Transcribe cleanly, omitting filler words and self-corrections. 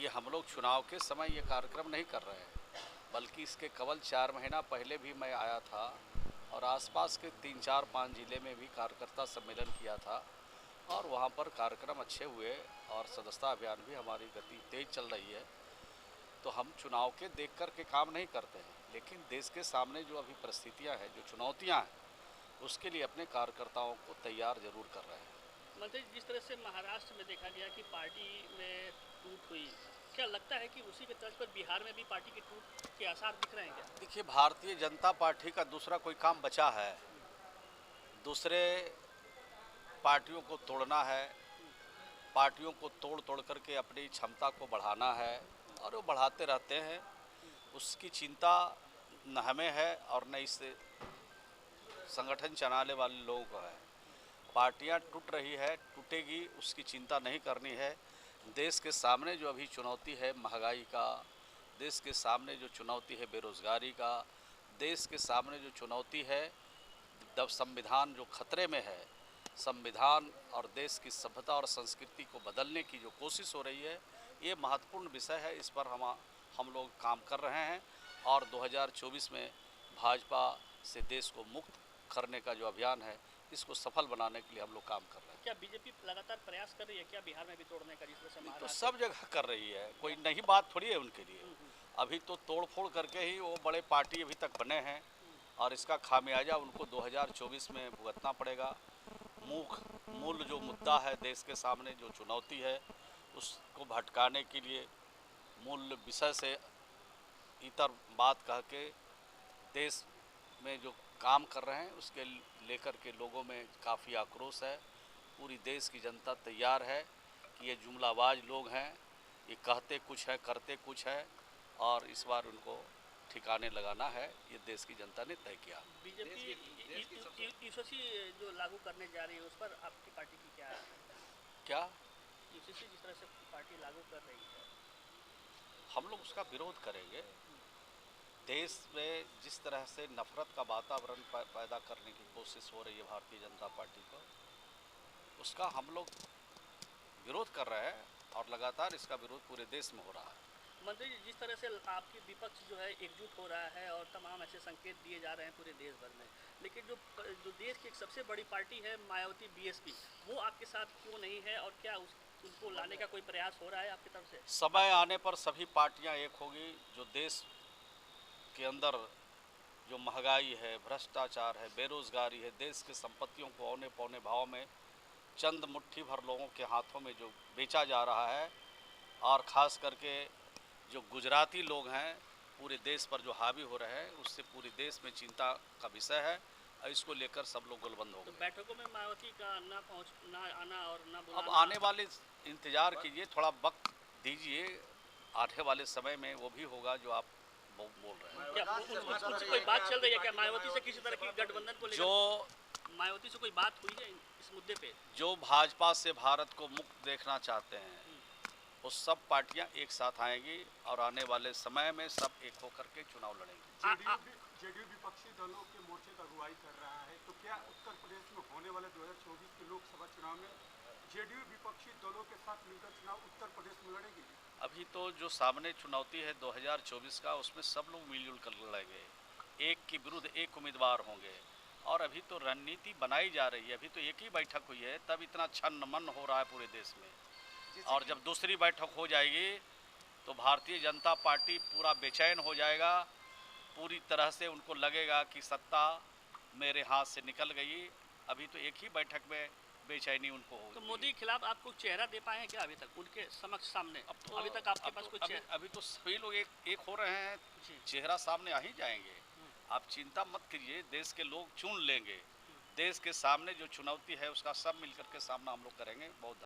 ये हम लोग चुनाव के समय ये कार्यक्रम नहीं कर रहे हैं, बल्कि इसके केवल 4 महीना पहले भी मैं आया था और आसपास के 3-4-5 ज़िले में भी कार्यकर्ता सम्मेलन किया था और वहाँ पर कार्यक्रम अच्छे हुए और सदस्यता अभियान भी हमारी गति तेज चल रही है। तो हम चुनाव के देख कर के काम नहीं करते हैं, लेकिन देश के सामने जो अभी परिस्थितियाँ हैं, जो चुनौतियाँ हैं, उसके लिए अपने कार्यकर्ताओं को तैयार जरूर कर रहे हैं। मंत्री जी, जिस तरह से महाराष्ट्र में देखा गया कि पार्टी में टूट हुई, क्या लगता है कि उसी के तर्ज पर बिहार में भी पार्टी की टूट के आसार दिख रहे हैं क्या? देखिए, भारतीय जनता पार्टी का दूसरा कोई काम बचा है? दूसरे पार्टियों को तोड़ना है, पार्टियों को तोड़ तोड़ करके अपनी क्षमता को बढ़ाना है और वो बढ़ाते रहते हैं। उसकी चिंता न हमें है और न इस संगठन चलाने वाले लोगों को है। पार्टियां टूट रही है, टूटेगी, उसकी चिंता नहीं करनी है। देश के सामने जो अभी चुनौती है महंगाई का, देश के सामने जो चुनौती है बेरोज़गारी का, देश के सामने जो चुनौती है जब संविधान जो खतरे में है, संविधान और देश की सभ्यता और संस्कृति को बदलने की जो कोशिश हो रही है, ये महत्वपूर्ण विषय है। इस पर हम लोग काम कर रहे हैं और 2024 में भाजपा से देश को मुक्त करने का जो अभियान है, इसको सफल बनाने के लिए हम लोग काम कर रहे हैं। क्या बीजेपी लगातार प्रयास कर रही है क्या बिहार में भी तोड़ने का, जिस तरह से तो महाराष्ट्र? सब जगह कर रही है, कोई नई बात थोड़ी है उनके लिए। अभी तो तोड़ फोड़ करके ही वो बड़े पार्टी अभी तक बने हैं और इसका खामियाजा उनको 2024 में भुगतना पड़ेगा। मूल जो मुद्दा है देश के सामने, जो चुनौती है, उसको भटकाने के लिए मूल विषय से इतर बात कह के देश में जो काम कर रहे हैं उसके लेकर के लोगों में काफ़ी आक्रोश है। पूरी देश की जनता तैयार है कि ये जुमलाबाज लोग हैं, ये कहते कुछ है करते कुछ है और इस बार उनको ठिकाने लगाना है, ये देश की जनता ने तय किया। बीजेपी यूसीसी जो लागू करने जा रही है, उस पर आपकी पार्टी की क्या है? क्या यूसीसी जिस तरह से पार्टी लागू कर रही है, हम लोग उसका विरोध करेंगे। देश में जिस तरह से नफरत का वातावरण पैदा करने की कोशिश हो रही है भारतीय जनता पार्टी को, उसका हम लोग विरोध कर रहे हैं और लगातार इसका विरोध पूरे देश में हो रहा है। मंत्री जी, जिस तरह से आपकी विपक्ष जो है एकजुट हो रहा है और तमाम ऐसे संकेत दिए जा रहे हैं पूरे देश भर में, लेकिन जो देश की एक सबसे बड़ी पार्टी है मायावती बीएसपी, वो आपके साथ क्यों नहीं है और क्या उनको लाने का कोई प्रयास हो रहा है आपकी तरफ से? समय आने पर सभी पार्टियां एक होगी। जो देश के अंदर जो महंगाई है, भ्रष्टाचार है, बेरोजगारी है, देश की संपत्तियों को औने पौने भाव में चंद मुट्ठी भर लोगों के हाथों में जो बेचा जा रहा है और ख़ास करके जो गुजराती लोग हैं पूरे देश पर जो हावी हो रहे हैं, उससे पूरे देश में चिंता का विषय है और इसको लेकर सब लोग गोलबंद हो तो गए। बैठकों में मायावती का ना आना और ना अब बुलाना, आने वाले इंतज़ार कीजिए, थोड़ा वक्त दीजिए, आने वाले समय में वो भी होगा जो आप बोल रहे हैं। क्या उनसे कोई बात चल रही है क्या मायावती से किसी तरह की गठबंधन को जो लेकर? मायावती से कोई बात हुई है इस मुद्दे पे? जो भाजपा से भारत को मुक्त देखना चाहते हैं, वो सब पार्टियां एक साथ आएंगी और आने वाले समय में सब एक होकर के चुनाव लड़ेंगे। जेडीयू विपक्षी दलों के मोर्चे का अगुवाई कर रहा है, तो क्या उत्तर प्रदेश में होने वाले 2024 के लोकसभा चुनाव में जेडीयू विपक्षी दलों के साथ मिलकर चुनाव उत्तर प्रदेश में लड़ेगी? अभी तो जो सामने चुनौती है 2024 का, उसमें सब लोग मिलजुल कर लड़ेंगे, एक के विरुद्ध एक उम्मीदवार होंगे और अभी तो रणनीति बनाई जा रही है। अभी तो एक ही बैठक हुई है, तब इतना छन्न मन हो रहा है पूरे देश में, और जब दूसरी बैठक हो जाएगी तो भारतीय जनता पार्टी पूरा बेचैन हो जाएगा। पूरी तरह से उनको लगेगा कि सत्ता मेरे हाथ से निकल गई। अभी तो एक ही बैठक में बेचैनी उनको होगी। तो मोदी के खिलाफ आप कुछ चेहरा दे पाए हैं क्या अभी तक उनके समक्ष सामने? अभी तक आपके पास कुछ अभी तो सभी लोग एक हो रहे हैं, चेहरा सामने आ ही जाएंगे। आप चिंता मत कीजिए, देश के लोग चुन लेंगे। देश के सामने जो चुनौती है उसका सब मिलकर के सामना हम लोग करेंगे। बहुत